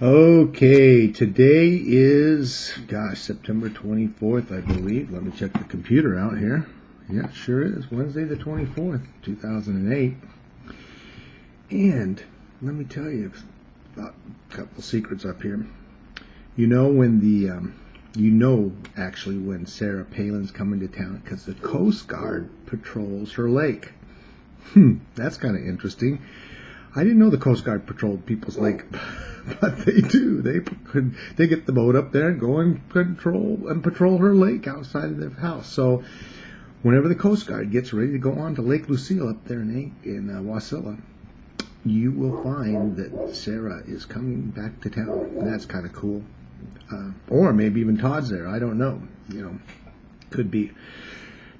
Okay, today is, September 24th, I believe. Let me check the computer out here. Yeah, it sure is. Wednesday the 24th, 2008. And let me tell you about a couple secrets up here. You know when actually when Sarah Palin's coming to town because the Coast Guard patrols her lake. That's kind of interesting. I didn't know the Coast Guard patrolled people's lake, but they do. They get the boat up there and go and patrol her lake outside of their house. So whenever the Coast Guard gets ready to go on to Lake Lucille up there in Wasilla, you will find that Sarah is coming back to town. And that's kind of cool. Or maybe even Todd's there. I don't know. Could be.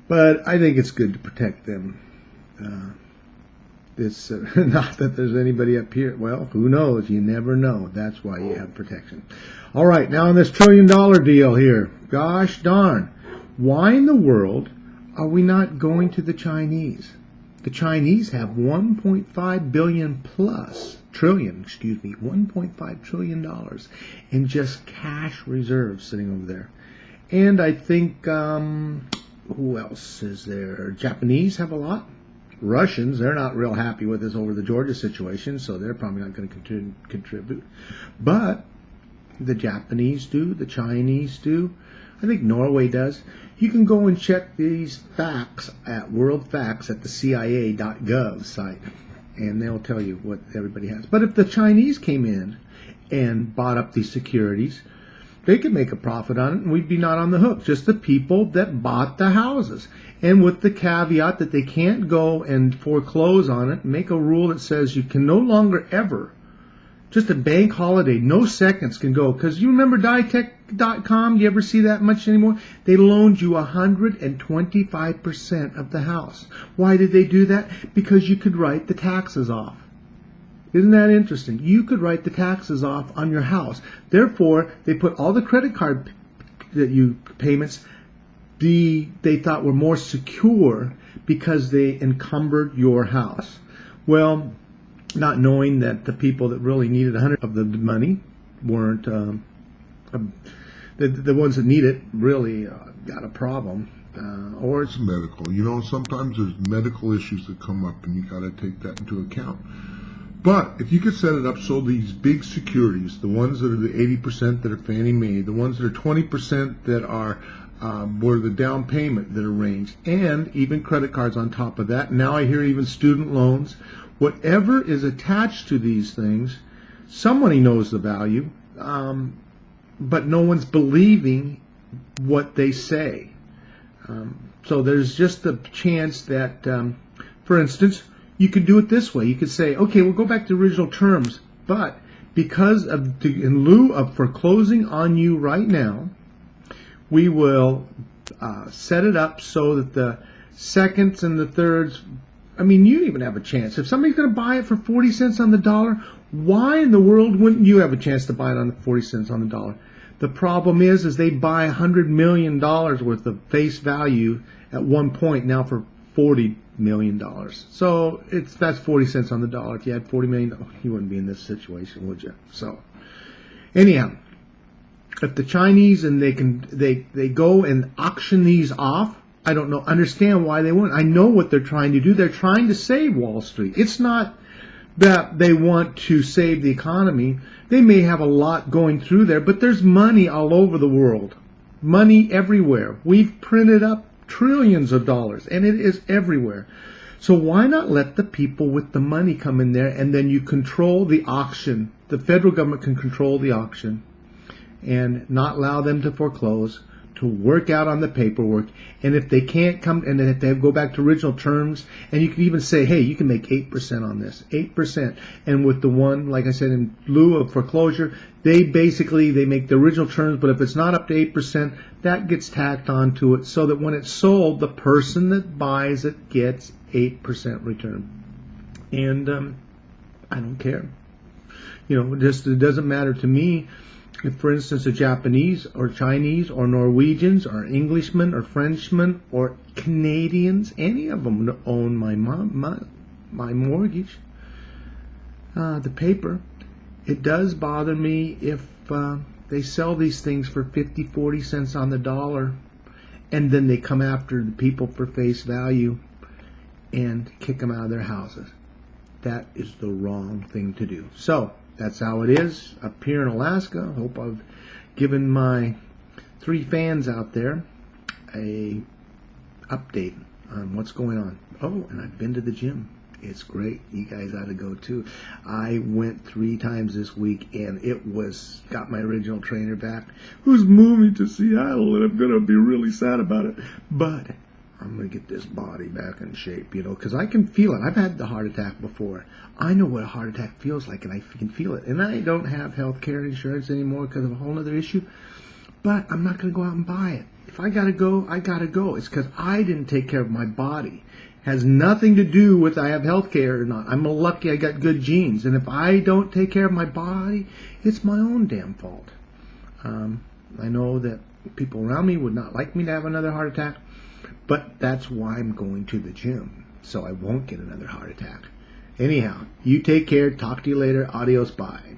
But I think it's good to protect them. Not that there's anybody up here. Well, who knows? You never know. That's why you have protection. All right, now on this $1 trillion deal here. Gosh darn. Why in the world are we not going to the Chinese? The Chinese have $1.5 billion plus $1.5 trillion in just cash reserves sitting over there. And I think, who else is there? Japanese have a lot. Russians, they're not real happy with us over the Georgia situation, so they're probably not going to contribute. But the Japanese do, the Chinese do. I think Norway does. You can go and check these facts at World Facts at the CIA.gov site, and they'll tell you what everybody has. But if the Chinese came in and bought up these securities, they could make a profit on it, and we'd be not on the hook. Just the people that bought the houses. And with the caveat that they can't go and foreclose on it, make a rule that says you can no longer ever, just a bank holiday, no seconds can go. Because you remember Ditech.com, do you ever see that much anymore? They loaned you 125% of the house. Why did they do that? Because you could write the taxes off. Isn't that interesting? You could write the taxes off on your house. Therefore, they put all the credit card payments they thought were more secure because they encumbered your house. Well, not knowing that the people that really needed 100 of the money weren't the ones that need it really got a problem. Or it's medical. Sometimes there's medical issues that come up, and you got to take that into account. But if you could set it up so these big securities, the ones that are the 80% that are Fannie Mae, the ones that are 20% that are were the down payment that are arranged, and even credit cards on top of that. Now I hear even student loans. Whatever is attached to these things, somebody knows the value, but no one's believing what they say. So there's just a chance that, for instance, you could do it this way. You could say, okay, we'll go back to original terms, but because of in lieu of foreclosing on you right now, we will set it up so that the seconds and the thirds, you even have a chance. If somebody's going to buy it for 40 cents on the dollar, why in the world wouldn't you have a chance to buy it on 40 cents on the dollar? The problem is they buy $100 million worth of face value at one point now for $40 million. So that's 40 cents on the dollar. If you had $40 million, you wouldn't be in this situation, would you? So anyhow, if the Chinese and they go and auction these off, I don't understand why they won't. I know what they're trying to do. They're trying to save Wall Street. It's not that they want to save the economy. They may have a lot going through there, but there's money all over the world. Money everywhere. We've printed up trillions of dollars, and it is everywhere. So why not let the people with the money come in there, and then you control the auction. The federal government can control the auction and not allow them to foreclose, to work out on the paperwork. And if they can't come, and if they go back to original terms, and you can even say, hey, you can make 8% on this, 8%. And with the one, like I said, in lieu of foreclosure, they make the original terms, but if it's not up to 8%, that gets tacked onto it so that when it's sold, the person that buys it gets 8% return. And I don't care. It doesn't matter to me. If, for instance, a Japanese or Chinese or Norwegians or Englishmen or Frenchmen or Canadians, any of them own my mortgage, the paper, It does bother me if they sell these things for 50, 40 cents on the dollar, and then they come after the people for face value and kick them out of their houses. That is the wrong thing to do. So that's how it is up here in Alaska. Hope I've given my 3 fans out there a update on what's going on. Oh, and I've been to the gym. It's great. You guys ought to go too. I went 3 times this week, and it was got my original trainer back, who's moving to Seattle, and I'm gonna be really sad about it. But I'm gonna get this body back in shape, because I can feel it. I've had the heart attack before. I know what a heart attack feels like, and I can feel it. And I don't have health care insurance anymore because of a whole other issue. But I'm not gonna go out and buy it. If I gotta go, I gotta go. It's because I didn't take care of my body. Has nothing to do with I have health care or not. I'm lucky I got good genes. And if I don't take care of my body, it's my own damn fault. I know that people around me would not like me to have another heart attack, but that's why I'm going to the gym, so I won't get another heart attack. Anyhow, you take care. Talk to you later. Adios. Bye.